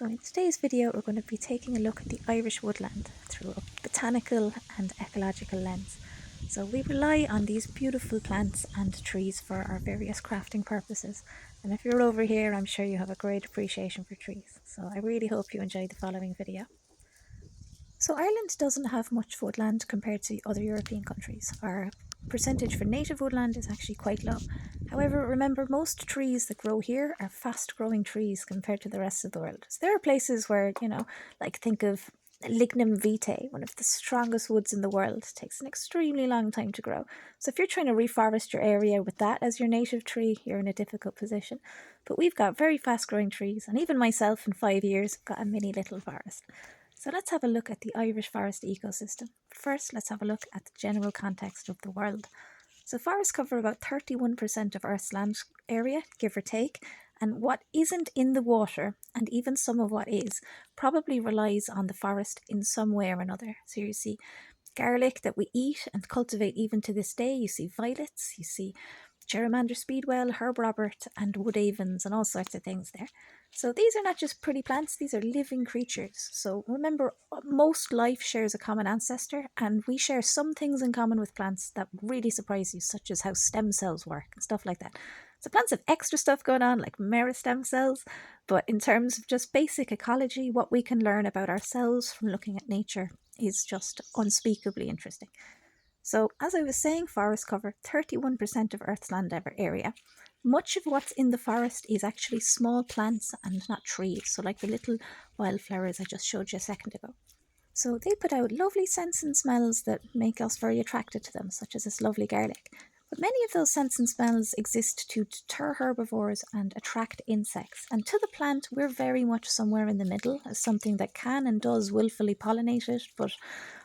So in today's video we're going to be taking a look at the Irish woodland through a botanical and ecological lens. So we rely on these beautiful plants and trees for our various crafting purposes, and if you're over here I'm sure you have a great appreciation for trees, so I really hope you enjoy the following video. So Ireland doesn't have much woodland compared to other European countries. Our percentage for native woodland is actually quite low. However, remember, most trees that grow here are fast growing trees compared to the rest of the world. So there are places where, like think of Lignum vitae, one of the strongest woods in the world. It takes an extremely long time to grow. So if you're trying to reforest your area with that as your native tree, you're in a difficult position. But we've got very fast growing trees, and even myself in 5 years got a mini little forest. So let's have a look at the Irish forest ecosystem. First, let's have a look at the general context of the world. So forests cover about 31% of Earth's land area, give or take, and what isn't in the water, and even some of what is, probably relies on the forest in some way or another. So you see garlic that we eat and cultivate even to this day, you see violets, you see germander speedwell, herb robert, and wood avens, and all sorts of things there. So these are not just pretty plants, these are living creatures. So remember, most life shares a common ancestor, and we share some things in common with plants that really surprise you, such as how stem cells work and stuff like that. So plants have extra stuff going on, like meristem cells, but in terms of just basic ecology, what we can learn about ourselves from looking at nature is just unspeakably interesting. So, as I was saying, forests cover 31% of Earth's land area. Much of what's in the forest is actually small plants and not trees, so like the little wildflowers I just showed you a second ago. So they put out lovely scents and smells that make us very attracted to them, such as this lovely garlic. But many of those scents and smells exist to deter herbivores and attract insects. And to the plant, we're very much somewhere in the middle, as something that can and does willfully pollinate it, but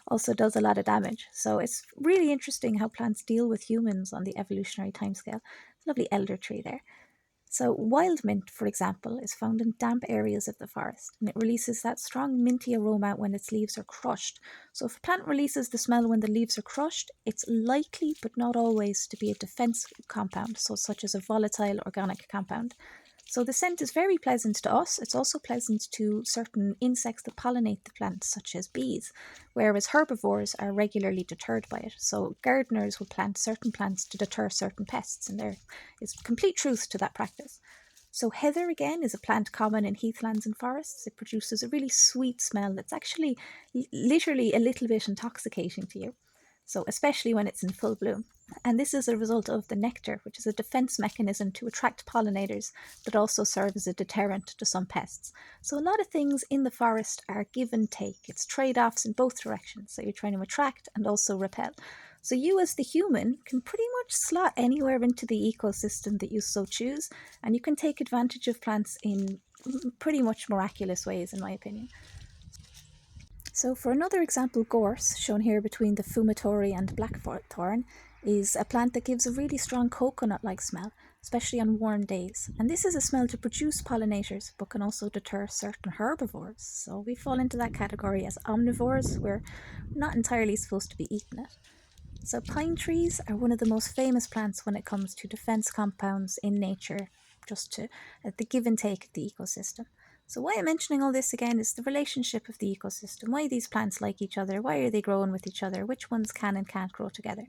also does a lot of damage. So it's really interesting how plants deal with humans on the evolutionary timescale. Lovely elder tree there. So wild mint, for example, is found in damp areas of the forest, and it releases that strong minty aroma when its leaves are crushed. So if a plant releases the smell when the leaves are crushed, it's likely, but not always, to be a defense compound, so such as a volatile organic compound. So the scent is very pleasant to us. It's also pleasant to certain insects that pollinate the plant, such as bees, whereas herbivores are regularly deterred by it. So gardeners will plant certain plants to deter certain pests, and there is complete truth to that practice. So heather, again, is a plant common in heathlands and forests. It produces a really sweet smell that's actually literally a little bit intoxicating to you. So especially when it's in full bloom. And this is a result of the nectar, which is a defense mechanism to attract pollinators, but also serve as a deterrent to some pests. So a lot of things in the forest are give and take. It's trade-offs in both directions. So you're trying to attract and also repel. So you as the human can pretty much slot anywhere into the ecosystem that you so choose, and you can take advantage of plants in pretty much miraculous ways, in my opinion. So for another example, gorse, shown here between the fumitory and blackthorn, is a plant that gives a really strong coconut-like smell, especially on warm days. And this is a smell to produce pollinators, but can also deter certain herbivores. So we fall into that category as omnivores. We're not entirely supposed to be eating it. So pine trees are one of the most famous plants when it comes to defense compounds in nature, just to the give and take of the ecosystem. So why I'm mentioning all this again is the relationship of the ecosystem. Why these plants like each other, why are they growing with each other, which ones can and can't grow together.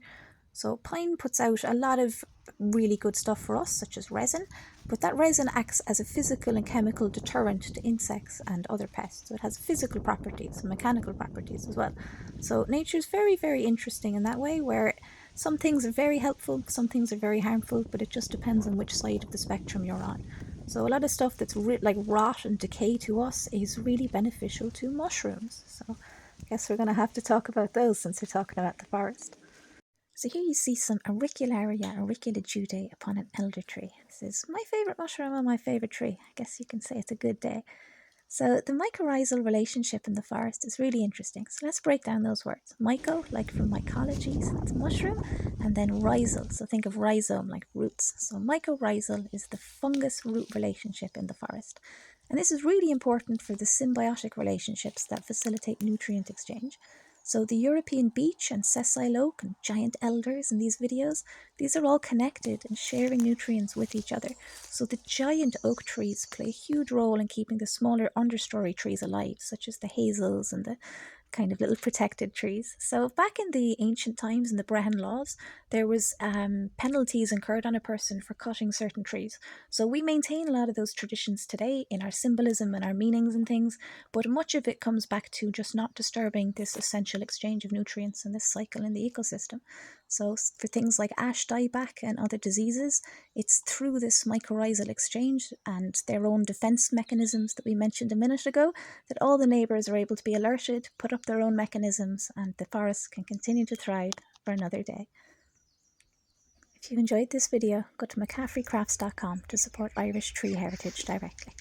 So pine puts out a lot of really good stuff for us, such as resin, but that resin acts as a physical and chemical deterrent to insects and other pests. So it has physical properties and mechanical properties as well. So nature is very, very interesting in that way, where some things are very helpful, some things are very harmful, but it just depends on which side of the spectrum you're on. So a lot of stuff that's like rot and decay to us is really beneficial to mushrooms. So I guess we're going to have to talk about those since we're talking about the forest. So here you see some Auricularia auriculajudae upon an elder tree. This is my favourite mushroom on my favourite tree. I guess you can say it's a good day. So the mycorrhizal relationship in the forest is really interesting. So let's break down those words. Myco, like from mycology, so that's mushroom, and then rhizal, so think of rhizome, like roots. So mycorrhizal is the fungus-root relationship in the forest. And this is really important for the symbiotic relationships that facilitate nutrient exchange. So the European beech and sessile oak and giant elders in these videos, these are all connected and sharing nutrients with each other. So the giant oak trees play a huge role in keeping the smaller understory trees alive, such as the hazels and the kind of little protected trees. So back in the ancient times in the Brehon laws, there was penalties incurred on a person for cutting certain trees. So we maintain a lot of those traditions today in our symbolism and our meanings and things, but much of it comes back to just not disturbing this essential exchange of nutrients and this cycle in the ecosystem. So for things like ash dieback and other diseases, it's through this mycorrhizal exchange and their own defense mechanisms that we mentioned a minute ago that all the neighbours are able to be alerted, put up their own mechanisms, and the forest can continue to thrive for another day. If you enjoyed this video, go to McCaffreycrafts.com to support Irish tree heritage directly.